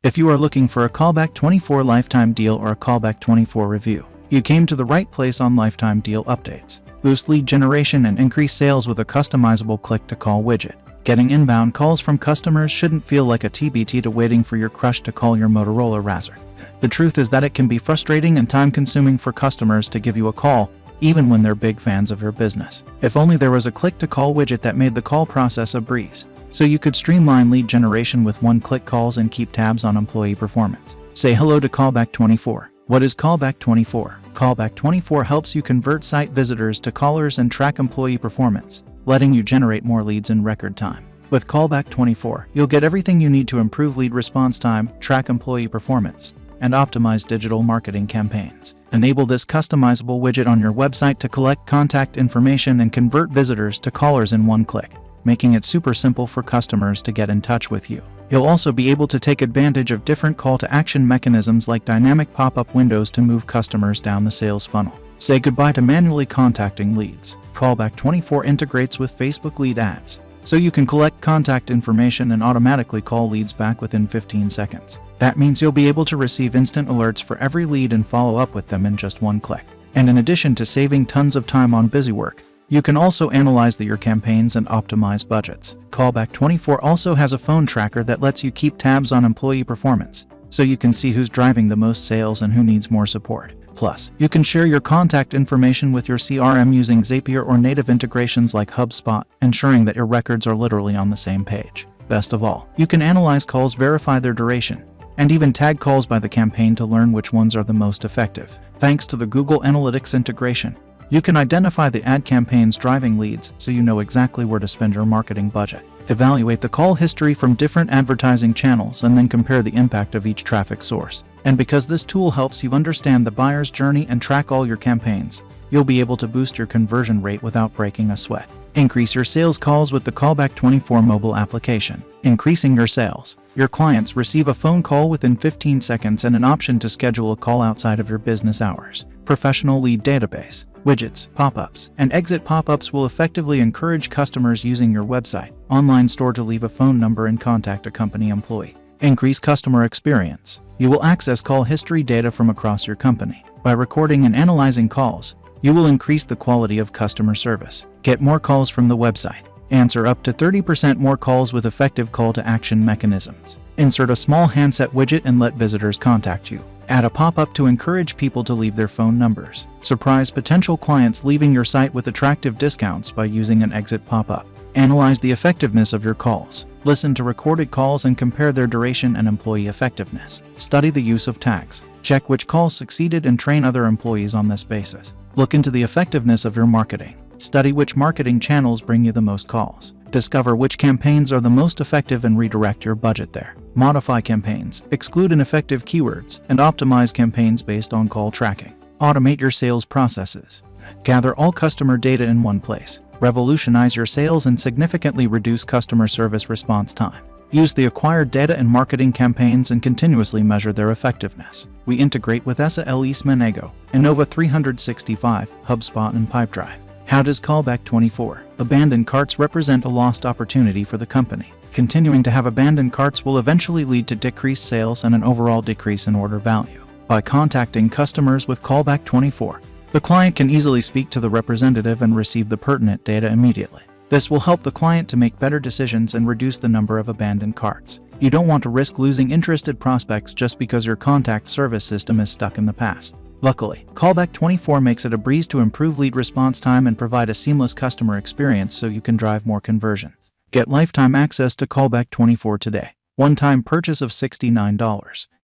If you are looking for a Callback24 Lifetime deal or a Callback24 review, you came to the right place on Lifetime Deal Updates. Boost lead generation and increase sales with a customizable click-to-call widget. Getting inbound calls from customers shouldn't feel like a TBT to waiting for your crush to call your Motorola Razr. The truth is that it can be frustrating and time-consuming for customers to give you a call, even when they're big fans of your business. If only there was a click-to-call widget that made the call process a breeze, so you could streamline lead generation with one-click calls and keep tabs on employee performance. Say hello to Callback24. What is Callback24? Callback24 helps you convert site visitors to callers and track employee performance, letting you generate more leads in record time. With Callback24, you'll get everything you need to improve lead response time, track employee performance, and optimize digital marketing campaigns. Enable this customizable widget on your website to collect contact information and convert visitors to callers in one click, making it super simple for customers to get in touch with you. You'll also be able to take advantage of different call-to-action mechanisms like dynamic pop-up windows to move customers down the sales funnel. Say goodbye to manually contacting leads. Callback24 integrates with Facebook lead ads, so you can collect contact information and automatically call leads back within 15 seconds. That means you'll be able to receive instant alerts for every lead and follow up with them in just one click. And in addition to saving tons of time on busy work, you can also analyze your campaigns and optimize budgets. Callback24 also has a phone tracker that lets you keep tabs on employee performance, so you can see who's driving the most sales and who needs more support. Plus, you can share your contact information with your CRM using Zapier or native integrations like HubSpot, ensuring that your records are literally on the same page. Best of all, you can analyze calls, verify their duration, and even tag calls by the campaign to learn which ones are the most effective. Thanks to the Google Analytics integration, you can identify the ad campaigns driving leads so you know exactly where to spend your marketing budget. Evaluate the call history from different advertising channels and then compare the impact of each traffic source. And because this tool helps you understand the buyer's journey and track all your campaigns, you'll be able to boost your conversion rate without breaking a sweat. Increase your sales calls with the Callback24 mobile application. Increasing your sales. Your clients receive a phone call within 15 seconds and an option to schedule a call outside of your business hours. Professional lead database. Widgets, pop-ups, and exit pop-ups will effectively encourage customers using your website, online store to leave a phone number and contact a company employee. Increase customer experience. You will access call history data from across your company. By recording and analyzing calls, you will increase the quality of customer service. Get more calls from the website. Answer up to 30% more calls with effective call-to-action mechanisms. Insert a small handset widget and let visitors contact you. Add a pop-up to encourage people to leave their phone numbers. Surprise potential clients leaving your site with attractive discounts by using an exit pop-up. Analyze the effectiveness of your calls. Listen to recorded calls and compare their duration and employee effectiveness. Study the use of tags. Check which calls succeeded and train other employees on this basis. Look into the effectiveness of your marketing. Study which marketing channels bring you the most calls. Discover which campaigns are the most effective and redirect your budget there. Modify campaigns, exclude ineffective keywords, and optimize campaigns based on call tracking. Automate your sales processes. Gather all customer data in one place. Revolutionize your sales and significantly reduce customer service response time. Use the acquired data in marketing campaigns and continuously measure their effectiveness. We integrate with SaaS Manego, Innova 365, HubSpot, and Pipedrive. How does Callback24? Abandoned carts represent a lost opportunity for the company. Continuing to have abandoned carts will eventually lead to decreased sales and an overall decrease in order value. By contacting customers with Callback24, the client can easily speak to the representative and receive the pertinent data immediately. This will help the client to make better decisions and reduce the number of abandoned carts. You don't want to risk losing interested prospects just because your contact service system is stuck in the past. Luckily, Callback24 makes it a breeze to improve lead response time and provide a seamless customer experience so you can drive more conversions. Get lifetime access to Callback24 today. One-time purchase of $69.